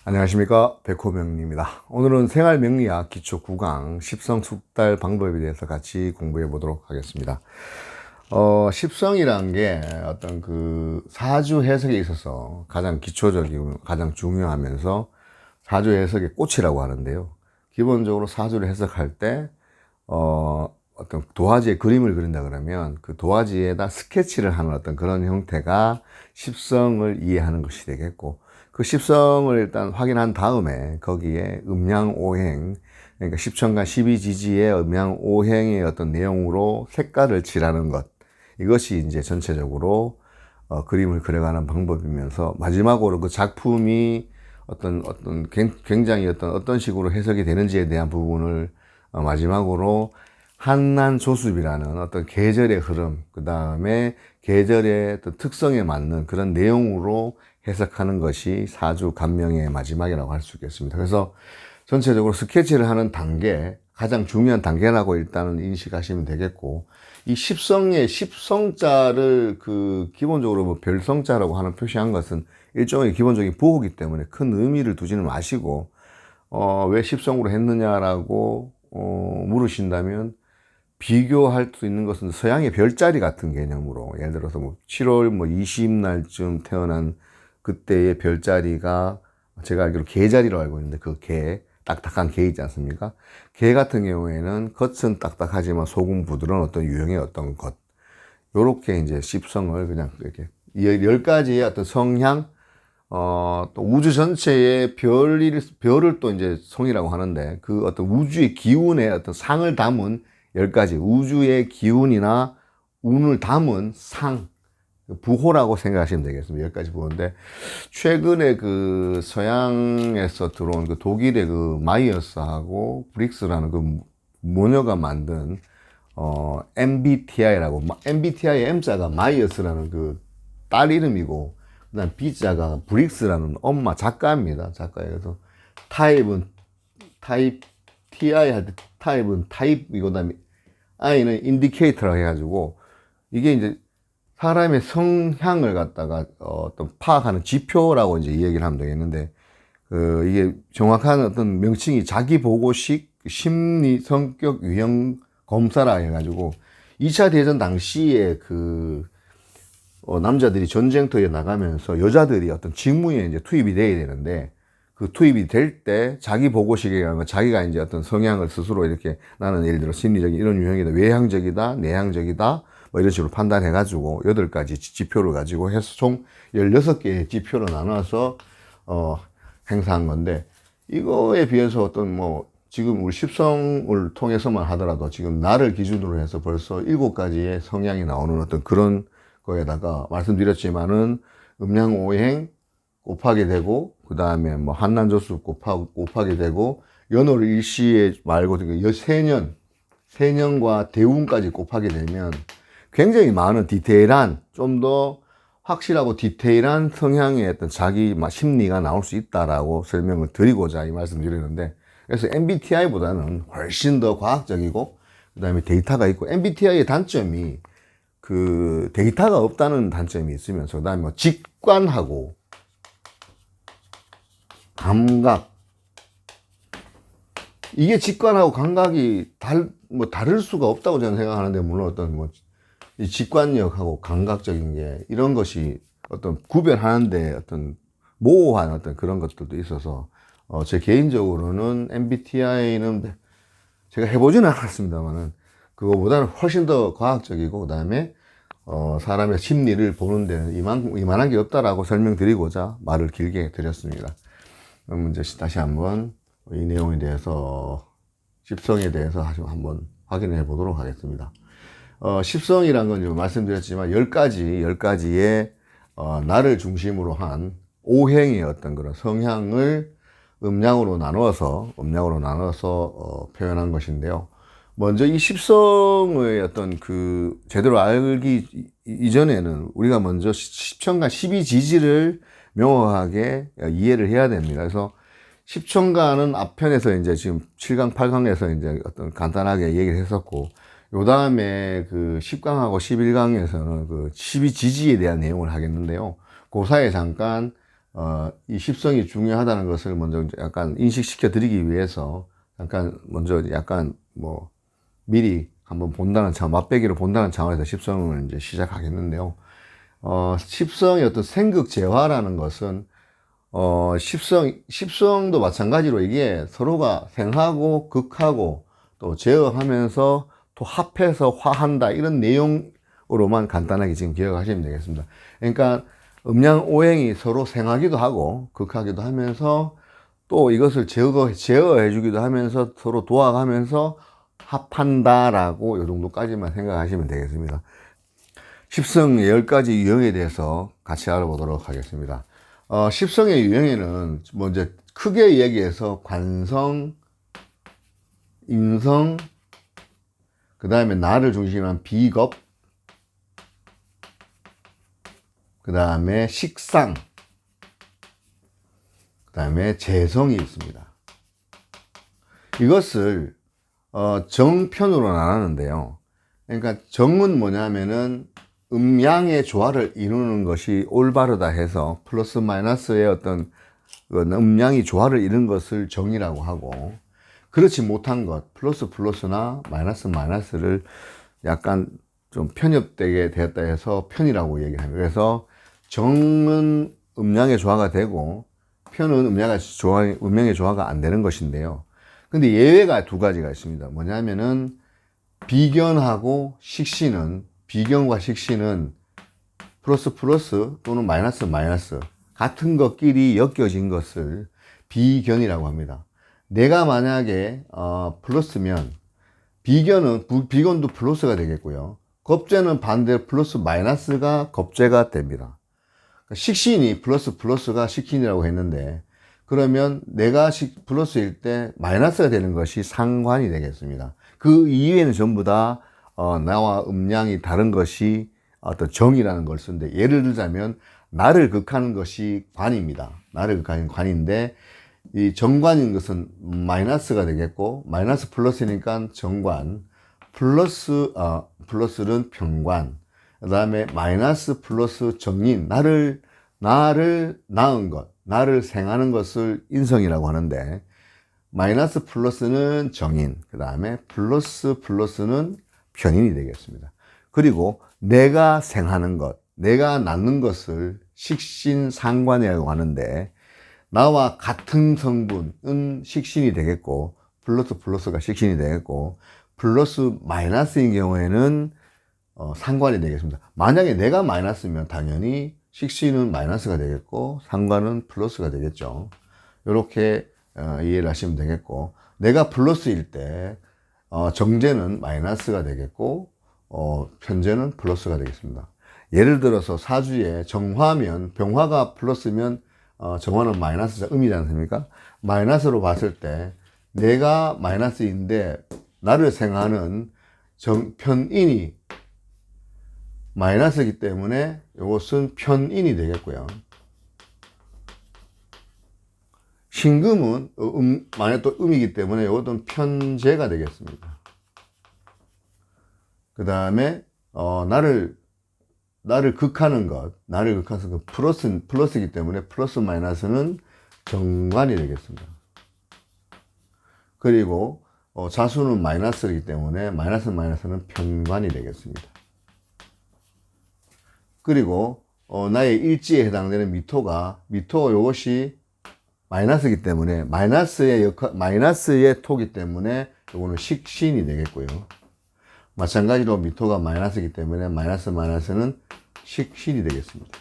안녕하십니까, 백호명입니다. 오늘은 생활명리학 기초 9강 십성 숙달 방법에 대해서 같이 공부해 보도록 하겠습니다. 십성이란 게 어떤 그 사주 해석에 있어서 가장 기초적이고 가장 중요하면서 사주 해석의 꽃이라고 하는데요. 기본적으로 사주를 해석할 때 어떤 도화지에 그림을 그린다 그러면 그 도화지에다 스케치를 하는 어떤 그런 형태가 십성을 이해하는 것이 되겠고, 그 십성을 일단 확인한 다음에 거기에 음양오행, 그러니까 십천간 십이지지의 음양오행의 어떤 내용으로 색깔을 칠하는 것, 이것이 이제 전체적으로 그림을 그려가는 방법이면서, 마지막으로 그 작품이 어떤 굉장히 어떤 식으로 해석이 되는지에 대한 부분을 마지막으로 한난조습이라는 어떤 계절의 흐름, 그 다음에 계절의 어떤 특성에 맞는 그런 내용으로 해석하는 것이 사주 감명의 마지막이라고 할 수 있겠습니다. 그래서 전체적으로 스케치를 하는 단계, 가장 중요한 단계라고 일단은 인식하시면 되겠고, 이 십성의 십성자를 기본적으로 뭐 별성자라고 하는 표시한 것은 일종의 기본적인 보호기 때문에 큰 의미를 두지는 마시고, 왜 십성으로 했느냐라고 물으신다면, 비교할 수 있는 것은 서양의 별자리 같은 개념으로, 예를 들어서 뭐 7월 뭐 20날쯤 태어난 그때의 별자리가, 제가 알기로 개자리로 알고 있는데, 그 개, 딱딱한 개 있지 않습니까? 개 같은 경우에는 겉은 딱딱하지만 속은 부드러운 어떤 유형의 어떤 것, 요렇게 이제 십성을 그냥 이렇게 10가지의 어떤 성향, 또 우주 전체의 별을 또 이제 성이라고 하는데, 그 어떤 우주의 기운의 어떤 상을 담은 10가지, 우주의 기운이나 운을 담은 상, 부호라고 생각하시면 되겠습니다. 10가지 부호인데, 최근에 그 서양에서 들어온 그 독일의 그 마이어스하고 브릭스라는 그 모녀가 만든 MBTI라고, MBTI의 M자가 마이어스라는 그 딸 이름이고, 그 다음 B자가 브릭스라는 엄마 작가입니다. 작가예요. 그래서 타입, TI 할 때 타입은 타입이고, 그 다음에 I는 인디케이터라고 해가지고, 이게 이제 사람의 성향을 갖다가 어떤 파악하는 지표라고 이제 이야기를 하면 되겠는데, 이게 정확한 어떤 명칭이 자기보고식 심리 성격 유형 검사라 해가지고, 2차 대전 당시에 남자들이 전쟁터에 나가면서 여자들이 어떤 직무에 이제 투입이 돼야 되는데, 그 투입이 될 때 자기 보고식이라는 건 자기가 이제 어떤 성향을 스스로 이렇게, 나는 예를 들어 심리적인 이런 유형이다, 외향적이다, 내향적이다, 뭐 이런 식으로 판단해가지고 8가지 지표를 가지고 해서 총 16개의 지표로 나눠서 행사한 건데, 이거에 비해서 어떤 뭐 지금 우리 십성을 통해서만 하더라도 지금 나를 기준으로 해서 벌써 7가지의 성향이 나오는 어떤 그런 거에다가, 말씀드렸지만은 음양오행 곱하게 되고, 그 다음에 뭐 한난조수 곱하게 되고, 연월 일시에 말고 세년과 대운까지 곱하게 되면 굉장히 많은 디테일한, 좀 더 확실하고 디테일한 성향의 어떤 자기 심리가 나올 수 있다라고 설명을 드리고자 이 말씀 드리는데, 그래서 MBTI보다는 훨씬 더 과학적이고, 그 다음에 데이터가 있고, MBTI의 단점이 그 데이터가 없다는 단점이 있으면서, 그 다음에 뭐 직관하고 감각, 이게 직관하고 감각이 다를 수가 없다고 저는 생각하는데, 물론 어떤 뭐 이 직관력하고 감각적인 게, 이런 것이 어떤 구별하는데 어떤 모호한 어떤 그런 것들도 있어서, 제 개인적으로는 MBTI는 제가 해보지는 않았습니다만은, 그거보다는 훨씬 더 과학적이고, 그 다음에 사람의 심리를 보는 데는 이만한 게 없다라고 설명드리고자 말을 길게 드렸습니다. 그럼 이제 다시 한번 이 내용에 대해서, 십성에 대해서 한번 확인해 보도록 하겠습니다. 십성이란 건 말씀드렸지만 10가지의 나를 중심으로 한 오행의 어떤 그런 성향을 음양으로 나눠서 표현한 것인데요. 먼저 이 십성의 어떤 제대로 알기 이전에는 우리가 먼저 십천간 십이지지를 명확하게 이해를 해야 됩니다. 그래서 십천간은 앞편에서 이제 지금 7강, 8강에서 이제 어떤 간단하게 얘기를 했었고, 요 다음에 10강하고 11강에서는 12지지에 대한 내용을 하겠는데요. 그 사이에 잠깐 이 십성이 중요하다는 것을 먼저 약간 인식시켜 드리기 위해서 잠깐 먼저 약간 뭐 미리 한번 본다는 맛배기로 본다는 차원에서 십성을 이제 시작하겠는데요. 십성의 어떤 생극재화라는 것은 십성도 마찬가지로 이게 서로가 생하고 극하고 또 제어하면서 또 합해서 화한다 이런 내용으로만 간단하게 지금 기억하시면 되겠습니다. 그러니까 음양 오행이 서로 생하기도 하고 극하기도 하면서 또 이것을 제어해 주기도 하면서 서로 도와가면서 합한다라고 이 정도까지만 생각하시면 되겠습니다. 십성 10가지 유형에 대해서 같이 알아보도록 하겠습니다. 십성의 유형에는 먼저 크게 얘기해서 관성, 임성, 그 다음에 나를 중심으로 한 비겁, 그 다음에 식상, 그 다음에 재성이 있습니다. 이것을 정편으로 나누는데요. 그러니까 정은 뭐냐면은 음양의 조화를 이루는 것이 올바르다 해서 플러스 마이너스의 어떤 음양이 조화를 이루는 것을 정이라고 하고, 그렇지 못한 것 플러스 플러스나 마이너스 마이너스를 약간 좀 편협되게 되었다 해서 편이라고 얘기합니다. 그래서 정은 음양의 조화가 되고 편은 음양의 조화가 안 되는 것인데요. 근데 예외가 두 가지가 있습니다. 뭐냐면은 비견하고 식신은, 비견과 식신은 플러스 플러스 또는 마이너스 마이너스 같은 것끼리 엮여진 것을 비견이라고 합니다. 내가 만약에 플러스면 비견도 플러스가 되겠고요. 겁재는 반대로 플러스 마이너스가 겁재가 됩니다. 식신이 플러스가 식신이라고 했는데, 그러면 내가 플러스일 때 마이너스가 되는 것이 상관이 되겠습니다. 그 이외에는 전부 다 나와 음양이 다른 것이 어떤 정이라는 걸 쓰는데, 예를 들자면 나를 극하는 것이 관입니다. 나를 극하는 관인데, 이 정관인 것은 마이너스가 되겠고, 마이너스 플러스니까 정관, 플러스는 평관, 그 다음에 마이너스 플러스 정인, 나를 낳은 것, 나를 생하는 것을 인성이라고 하는데, 마이너스 플러스는 정인, 그 다음에 플러스는 편인이 되겠습니다. 그리고 내가 생하는 것, 내가 낳는 것을 식신상관이라고 하는데, 나와 같은 성분은 식신이 되겠고, 플러스가 식신이 되겠고, 플러스 마이너스인 경우에는 상관이 되겠습니다. 만약에 내가 마이너스면 당연히 식신은 마이너스가 되겠고 상관은 플러스가 되겠죠. 이렇게 이해를 하시면 되겠고, 내가 플러스일 때 정제는 마이너스가 되겠고 편제는 플러스가 되겠습니다. 예를 들어서 사주에 정화면, 병화가 플러스면 정화는 마이너스자, 음이지 않습니까? 마이너스로 봤을 때 내가 마이너스인데 나를 생하는 편인이 마이너스이기 때문에 이것은 편인이 되겠고요. 신금은 만약 또 음이기 때문에 이것은 편제가 되겠습니다. 그 다음에 나를 극하는 것, 플러스이기 때문에 플러스 마이너스는 정관이 되겠습니다. 그리고 자수는 마이너스이기 때문에 마이너스는 편관이 되겠습니다. 그리고 나의 일지에 해당되는 미토가 이것이 마이너스이기 때문에 마이너스의 토기 때문에 이거는 식신이 되겠고요. 마찬가지로 미토가 마이너스이기 때문에 마이너스는 식신이 되겠습니다.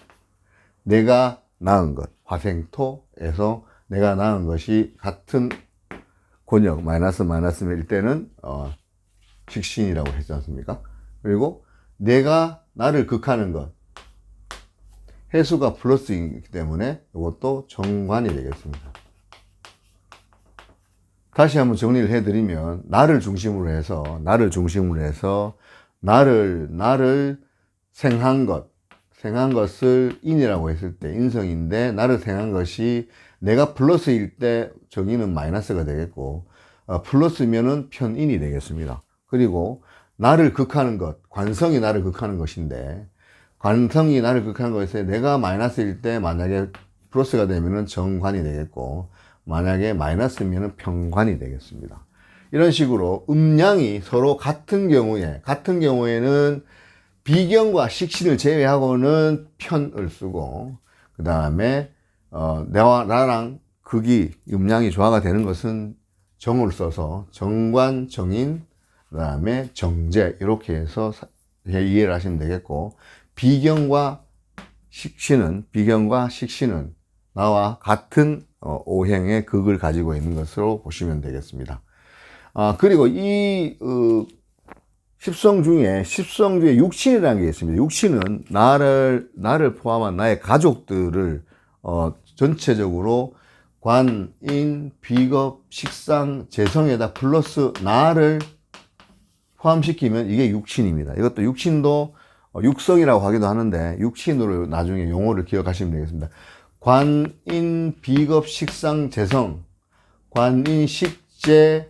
내가 낳은 것, 화생토에서 내가 낳은 것이 같은 권역 마이너스일 때는 식신이라고 했지 않습니까? 그리고 내가 나를 극하는 것, 해수가 플러스이기 때문에 이것도 정관이 되겠습니다. 다시 한번 정리를 해드리면, 나를 중심으로 해서 나를 생한 것을 인이라고 했을 때 인성인데, 나를 생한 것이 내가 플러스일 때 정의는 마이너스가 되겠고, 플러스면은 편인이 되겠습니다. 그리고 나를 극하는 것, 관성이 나를 극하는 것인데, 관성이 나를 극하는 것에 내가 마이너스일 때 만약에 플러스가 되면은 정관이 되겠고, 만약에 마이너스면은 평관이 되겠습니다. 이런 식으로 음양이 서로 같은 경우에는 비경과 식신을 제외하고는 편을 쓰고, 그 다음에 나랑 극이 음양이 조화가 되는 것은 정을 써서 정관, 정인, 그 다음에 정제 이렇게 해서 이해를 하시면 되겠고, 비경과 식신은 나와 같은 오행의 극을 가지고 있는 것으로 보시면 되겠습니다. 그리고 이 십성 중에 육신이라는 게 있습니다. 육신은 나를 포함한 나의 가족들을 전체적으로 관, 인, 비겁, 식상, 재성에다 플러스 나를 포함시키면 이게 육신입니다. 이것도 육신도 육성이라고 하기도 하는데 육신으로 나중에 용어를 기억하시면 되겠습니다. 관, 인, 비겁, 식상, 재성, 관, 인, 식재,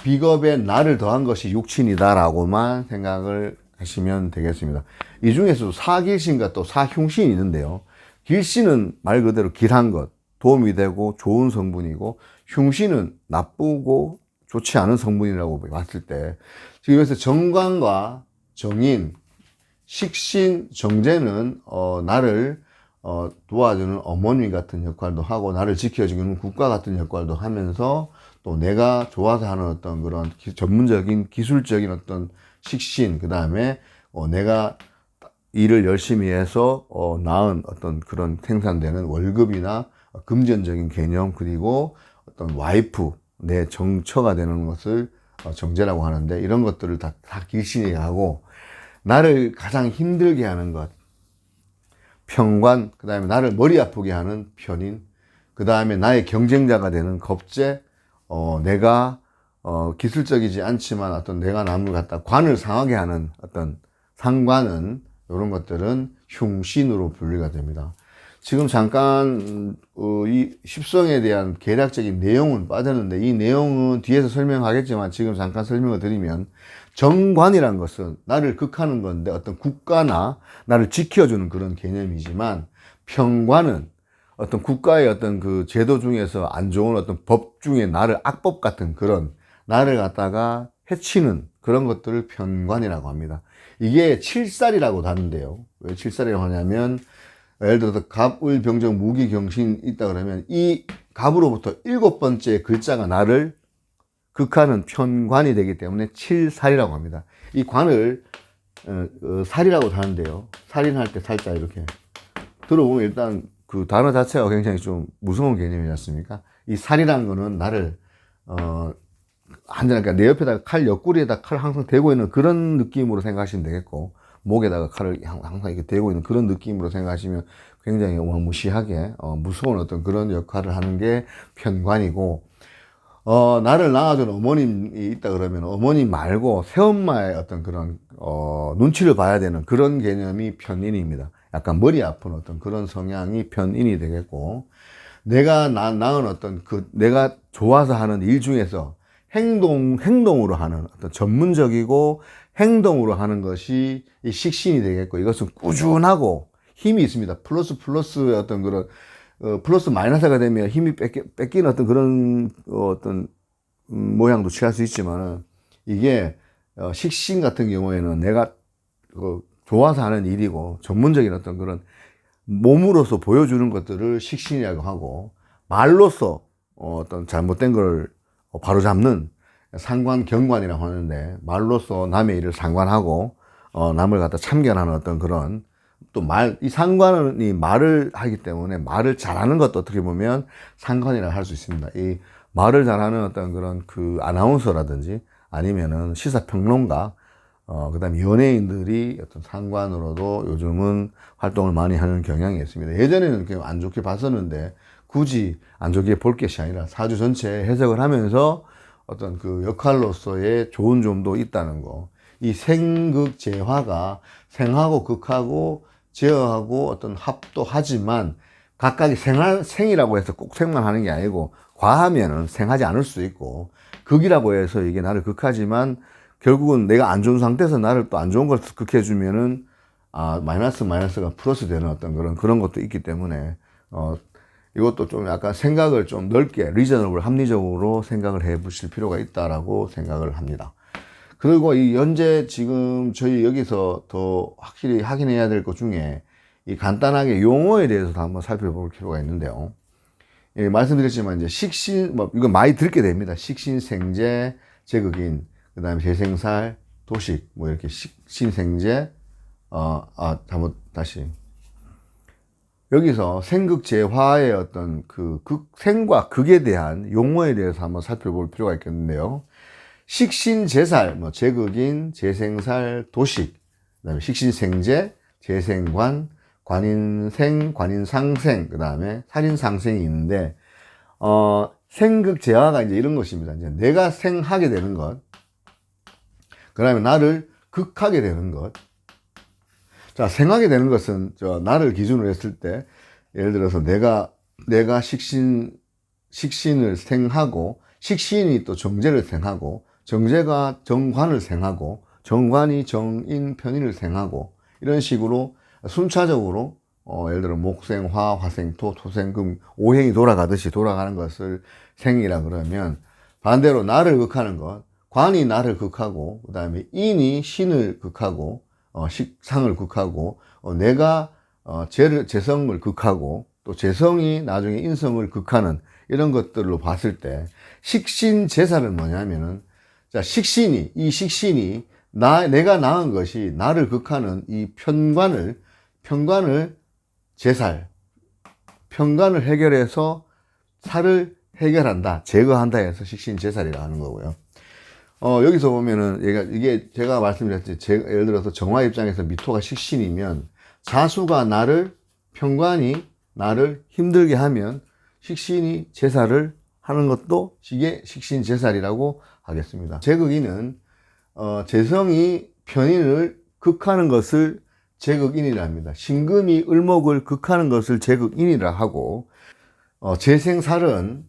비겁에 나를 더한 것이 육신이다라고만 생각을 하시면 되겠습니다. 이 중에서도 사길신과 또 사흉신이 있는데요. 길신은 말 그대로 길한 것, 도움이 되고 좋은 성분이고, 흉신은 나쁘고 좋지 않은 성분이라고 봤을 때, 지금 여기서 정관과 정인, 식신, 정제는 나를 도와주는 어머니 같은 역할도 하고, 나를 지켜주는 국가 같은 역할도 하면서, 또 내가 좋아서 하는 어떤 그런 전문적인 기술적인 어떤 식신, 그 다음에 내가 일을 열심히 해서 낳은 어떤 그런 생산되는 월급이나 금전적인 개념, 그리고 어떤 와이프, 내 정처가 되는 것을 정제라고 하는데, 이런 것들을 다 길신이 하고, 나를 가장 힘들게 하는 것, 평관, 그 다음에 나를 머리 아프게 하는 편인, 그 다음에 나의 경쟁자가 되는 겁재, 내가 기술적이지 않지만 어떤 내가 남을 갖다 관을 상하게 하는 어떤 상관은, 이런 것들은 흉신으로 분류가 됩니다. 지금 잠깐 이 십성에 대한 계략적인 내용은 빠졌는데, 이 내용은 뒤에서 설명하겠지만 지금 잠깐 설명을 드리면, 정관이란 것은 나를 극하는 건데 어떤 국가나 나를 지켜주는 그런 개념이지만, 평관은 어떤 국가의 어떤 그 제도 중에서 안 좋은 어떤 법 중에 나를 악법 같은 그런 나를 갖다가 해치는 그런 것들을 편관이라고 합니다. 이게 칠살이라고 하는데요. 왜 칠살이라고 하냐면, 예를 들어서 갑, 을, 병정, 무기, 경신 있다 그러면 이 갑으로부터 7번째 글자가 나를 극하는 편관이 되기 때문에 칠살이라고 합니다. 이 관을 살이라고 하는데요. 살인할 때 살짝 이렇게 들어보면 일단 그 단어 자체가 굉장히 좀 무서운 개념이지 않습니까? 이 살이라는 거는 나를 그러니까 내 옆에다가 칼, 옆구리에다 칼 항상 대고 있는 그런 느낌으로 생각하시면 되겠고, 목에다가 칼을 항상 이렇게 대고 있는 그런 느낌으로 생각하시면 굉장히 어마무시하게 무서운 어떤 그런 역할을 하는 게 편관이고, 나를 낳아준 어머님이 있다 그러면 어머님 말고 새엄마의 어떤 그런 눈치를 봐야 되는 그런 개념이 편인입니다. 약간 머리 아픈 어떤 그런 성향이 편인이 되겠고, 내가 낳은 어떤 내가 좋아서 하는 일 중에서 행동으로 하는 어떤 전문적이고 행동으로 하는 것이 이 식신이 되겠고, 이것은 꾸준하고 힘이 있습니다. 플러스의 어떤 그런 플러스 마이너스가 되면 힘이 뺏기는 어떤 그런 어떤 모양도 취할 수 있지만, 이게 식신 같은 경우에는 내가 좋아서 하는 일이고 전문적인 어떤 그런 몸으로서 보여주는 것들을 식신이라고 하고, 말로서 어떤 잘못된 걸 바로잡는 상관, 경관이라고 하는데, 말로서 남의 일을 상관하고 남을 갖다 참견하는 어떤 그런, 또 이 상관이 말을 하기 때문에 말을 잘하는 것도 어떻게 보면 상관이라고 할 수 있습니다. 이 말을 잘하는 어떤 그런 그 아나운서라든지 아니면은 시사평론가, 그 다음에 연예인들이 어떤 상관으로도 요즘은 활동을 많이 하는 경향이 있습니다. 예전에는 그렇게 안 좋게 봤었는데, 굳이 안 좋게 볼 것이 아니라 사주 전체 해석을 하면서 어떤 그 역할로서의 좋은 점도 있다는 거. 이 생극재화가 생하고 극하고 제어하고 어떤 합도 하지만, 각각이 생이라고 해서 꼭 생만 하는 게 아니고, 과하면은 생하지 않을 수 있고, 극이라고 해서 이게 나를 극하지만 결국은 내가 안 좋은 상태에서 나를 또 안 좋은 걸 극해주면은 마이너스가 플러스 되는 어떤 그런 것도 있기 때문에 이것도 좀 약간 생각을 좀 넓게 리저너블 합리적으로 생각을 해 보실 필요가 있다라고 생각을 합니다. 그리고 이 현재 지금 저희 여기서 더 확실히 확인해야 될 것 중에 이 간단하게 용어에 대해서도 한번 살펴볼 필요가 있는데요. 예, 말씀드렸지만 이제 식신, 뭐 이거 많이 듣게 됩니다. 식신생제, 제극인, 그 다음에 재생살, 도식, 뭐 이렇게 식신생제, 다시. 여기서 생극재화의 어떤 그 생과 극에 대한 용어에 대해서 한번 살펴볼 필요가 있겠는데요. 식신재살, 뭐 제극인, 재생살, 도식, 그 다음에 식신생제, 재생관, 관인생, 관인상생, 그 다음에 살인상생이 있는데, 생극재화가 이제 이런 것입니다. 이제 내가 생하게 되는 것, 그 다음에 나를 극하게 되는 것. 자, 생하게 되는 것은 나를 기준으로 했을 때, 예를 들어서 내가 식신을 생하고, 식신이 또 정제를 생하고, 정제가 정관을 생하고, 정관이 정인, 편인을 생하고, 이런 식으로 순차적으로 예를 들어 목생, 화, 화생, 토, 토생, 금, 오행이 돌아가듯이 돌아가는 것을 생이라 그러면, 반대로 나를 극하는 것, 관이 나를 극하고, 그 다음에 인이 신을 극하고, 상을 극하고, 내가 재성을 극하고, 또 재성이 나중에 인성을 극하는 이런 것들로 봤을 때, 식신재살은 뭐냐면은, 자, 이 식신이 내가 낳은 것이 나를 극하는 이 편관을 재살, 편관을 해결해서 살을 해결한다, 제거한다 해서 식신재살이라 하는 거고요. 여기서 보면은 이게 제가 말씀드렸지, 예를 들어서 정화 입장에서 미토가 식신이면 자수가 편관이 나를 힘들게 하면 식신이 재살을 하는 것도 이게 식신재살이라고 하겠습니다. 제극인은 재성이 편인을 극하는 것을 제극인이라 합니다. 신금이 을목을 극하는 것을 제극인이라 하고, 재생살은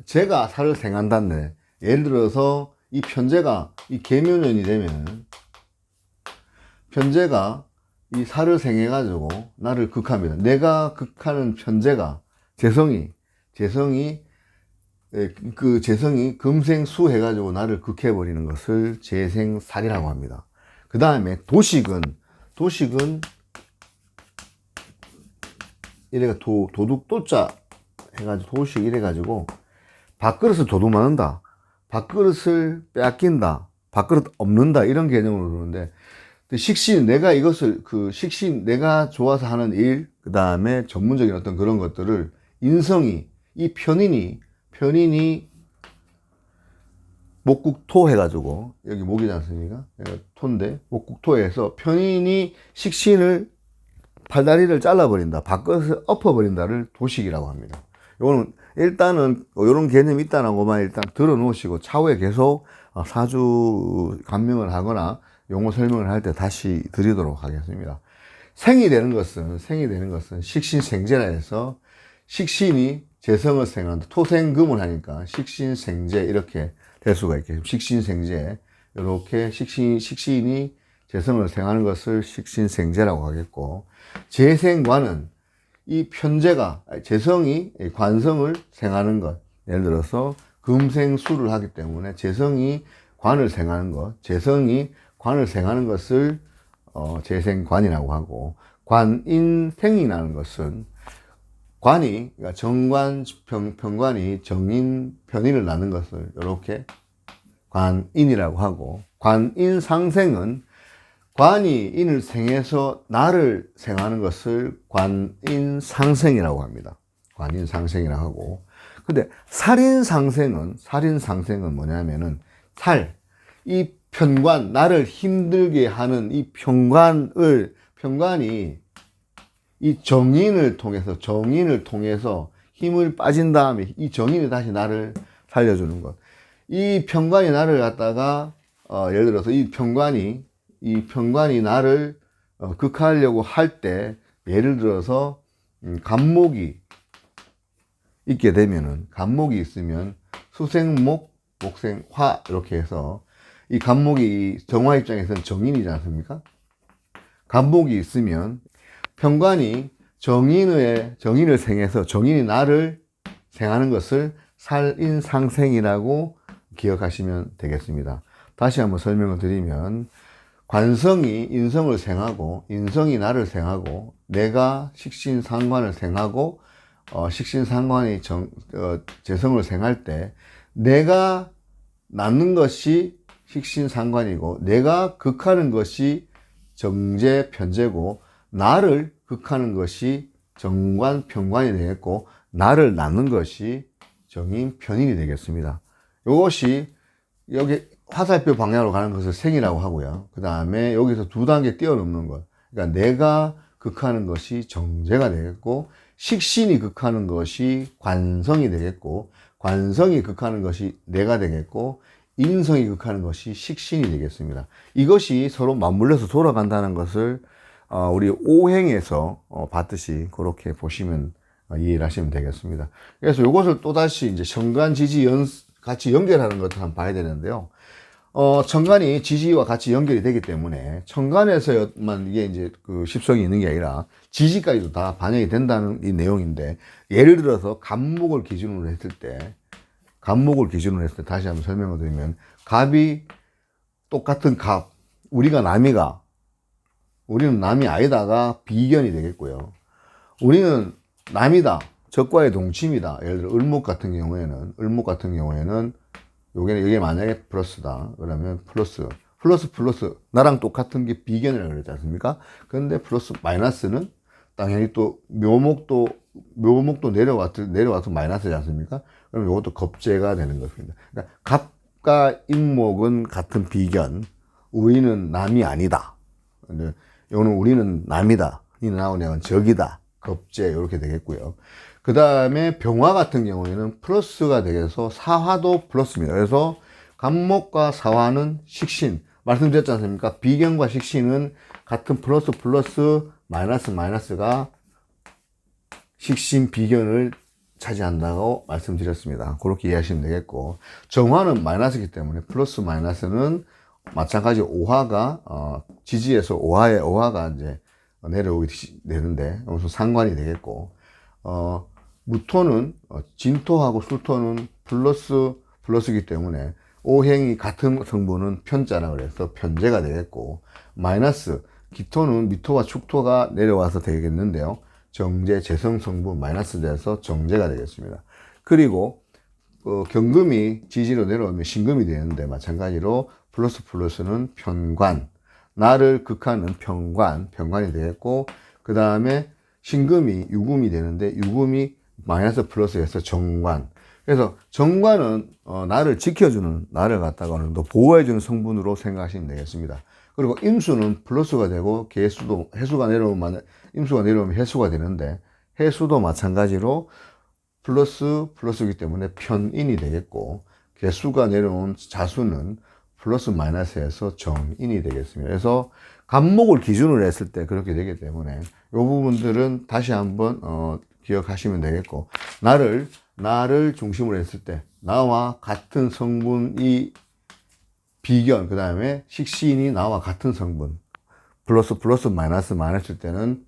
제가 살을 생한다는데, 예를 들어서 이 편제가 이 계묘년이 되면 편제가 이 살을 생해 가지고 나를 극합니다. 내가 극하는 편제가 재성이 금생수 해 가지고 나를 극해 버리는 것을 재생살이라고 합니다. 그 다음에 도식은 이래가 도둑도자 해가지고 도식 이래가지고 밥그릇을 도둑맞는다, 밥그릇을 빼앗긴다, 밥그릇 없는다, 이런 개념으로 그러는데, 식신, 내가 내가 좋아서 하는 일, 그 다음에 전문적인 어떤 그런 것들을 인성이, 이 편인이 목국토 해가지고, 여기 목이지 않습니까? 토인데, 목국토에서 편인이 식신을 팔다리를 잘라버린다, 밥그릇을 엎어버린다를 도식이라고 합니다. 요거는 일단은 이런 개념이 있다는 것만 일단 들어 놓으시고 차후에 계속 사주 감명을 하거나 용어 설명을 할 때 다시 드리도록 하겠습니다. 생이 되는 것은 식신생제라 해서 식신이 재성을 생한다, 토생금을 하니까 식신생제 이렇게 될 수가 있겠습니다. 식신생제, 이렇게 식신이 재성을 생하는 것을 식신생제라고 하겠고, 재생관은 이 편제가, 재성이 관성을 생하는 것, 예를 들어서 금생수를 하기 때문에 재성이 관을 생하는 것, 재성이 관을 생하는 것을 재생관이라고 하고, 관인생이라는 것은 관이, 그러니까 정관, 편관이 정인, 편인을 낳는 것을 이렇게 관인이라고 하고, 관인상생은 관이 인을 생해서 나를 생하는 것을 관인상생이라고 합니다. 관인상생이라고 하고, 근데 살인상생은 뭐냐면은 이 편관, 나를 힘들게 하는 이 편관이 이 정인을 통해서 힘을 빠진 다음에 이 정인이 다시 나를 살려주는 것. 이 편관이 나를 갖다가 예를 들어서 이 편관이 나를 극하려고 할 때, 예를 들어서 간목이 있게 되면은, 간목이 있으면 수생목, 목생화 이렇게 해서, 이 간목이 정화 입장에서는 정인이지 않습니까? 간목이 있으면 편관이 정인을 생해서 정인이 나를 생하는 것을 살인상생이라고 기억하시면 되겠습니다. 다시 한번 설명을 드리면 관성이 인성을 생하고 인성이 나를 생하고 내가 식신상관을 생하고 식신상관이 재성을 생할 때 내가 낳는 것이 식신상관이고 내가 극하는 것이 정제, 편제고 나를 극하는 것이 정관, 편관이 되겠고 나를 낳는 것이 정인, 편인이 되겠습니다. 이것이 여기 화살표 방향으로 가는 것을 생이라고 하고요. 그 다음에 여기서 두 단계 뛰어넘는 것. 그러니까 내가 극하는 것이 정제가 되겠고 식신이 극하는 것이 관성이 되겠고 관성이 극하는 것이 내가 되겠고 인성이 극하는 것이 식신이 되겠습니다. 이것이 서로 맞물려서 돌아간다는 것을 우리 오행에서 봤듯이 그렇게 보시면 이해를 하시면 되겠습니다. 그래서 이것을 또다시 이제 천간, 지지, 같이 연결하는 것을 한번 봐야 되는데요. 천간이 지지와 같이 연결이 되기 때문에 천간에서만 이게 이제 그 십성이 있는 게 아니라 지지까지도 다 반영이 된다는 이 내용인데, 예를 들어서 갑목을 기준으로 했을 때 다시 한번 설명을 드리면 갑이 똑같은 갑, 우리는 남이 아니다가 비견이 되겠고요. 우리는 남이다, 적과의 동침이다. 예를 들어 을목 같은 경우에는 이게 만약에 플러스다. 그러면 플러스 나랑 똑같은 게 비견이라고 그랬지 않습니까? 그런데 플러스 마이너스는 당연히 또 묘목도 내려와서 마이너스지 않습니까? 그럼 이것도 겁재가 되는 것입니다. 그러니까 갑과 인목은 같은 비견, 우리는 남이 아니다. 근데 이거는 우리는 남이다, 이 나오냐면 적이다, 겁재, 이렇게 되겠고요. 그 다음에 병화 같은 경우에는 플러스가 되겠어 사화도 플러스입니다. 그래서 갑목과 사화는 식신, 말씀드렸지 않습니까? 비견과 식신은 같은 플러스 마이너스가 식신 비견을 차지한다고 말씀드렸습니다. 그렇게 이해하시면 되겠고, 정화는 마이너스이기 때문에 플러스 마이너스는 마찬가지 오화가 지지에서 오화가 이제 내려오게 되는데 무슨 상관이 되겠고, 무토는 진토하고 수토는 플러스이기 때문에 오행이 같은 성분은 편자라 그래서 편제가 되겠고, 마이너스 기토는 미토와 축토가 내려와서 되겠는데요. 정제, 재성 성분 마이너스 돼서 정제가 되겠습니다. 그리고 경금이 지지로 내려오면 신금이 되는데 마찬가지로 플러스는 편관, 나를 극하는 편관이 되겠고, 그 다음에 신금이 유금이 되는데 유금이 마이너스 플러스해서 정관. 그래서 정관은 나를 지켜주는, 나를 갖다가 어느 정도 보호해주는 성분으로 생각하시면 되겠습니다. 그리고 임수는 플러스가 되고 해수가 내려오면 해수가 되는데, 해수도 마찬가지로 플러스이기 때문에 편인이 되겠고, 개수가 내려온 자수는 플러스 마이너스에서 정인이 되겠습니다. 그래서 갑목을 기준으로 했을 때 그렇게 되기 때문에 이 부분들은 다시 한번 기억하시면 되겠고, 나를 중심으로 했을 때 나와 같은 성분이 비견, 그 다음에 식신이 나와 같은 성분, 플러스 마이너스일 때는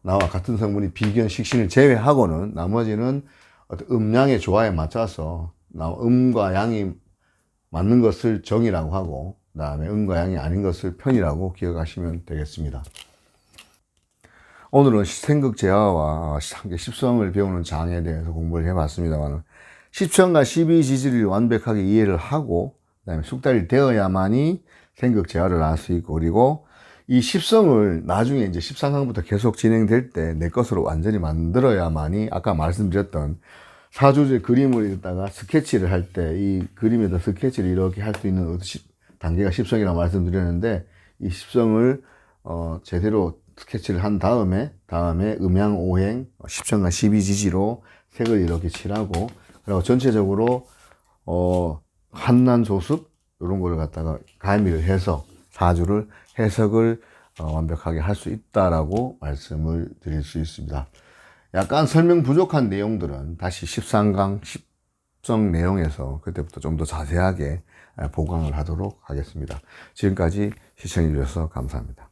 나와 같은 성분이 비견, 식신을 제외하고는 나머지는 어떤 음양의 조화에 맞춰서 음과 양이 맞는 것을 정이라고 하고, 그 다음에 음과 양이 아닌 것을 편이라고 기억하시면 되겠습니다. 오늘은 생극재화와 십성을 배우는 장에 대해서 공부를 해봤습니다만, 십성과 12지지를 완벽하게 이해를 하고 그 다음에 숙달이 되어야만이 생극재화를 알 수 있고, 그리고 이 십성을 나중에 이제 13강부터 계속 진행될 때 내 것으로 완전히 만들어야만이 아까 말씀드렸던 사주제 그림을 읽다가 스케치를 할 때 이 그림에다 스케치를 이렇게 할 수 있는 단계가 십성이라고 말씀드렸는데, 이 십성을 제대로 스케치를 한 다음에 음양 오행 십성과 12지지로 색을 이렇게 칠하고, 그리고 전체적으로 한난 조습 이런 거를 갖다가 가미를 해서 사주를 해석을 완벽하게 할 수 있다라고 말씀을 드릴 수 있습니다. 약간 설명 부족한 내용들은 다시 13강 십성 내용에서 그때부터 좀 더 자세하게 보강을 하도록 하겠습니다. 지금까지 시청해 주셔서 감사합니다.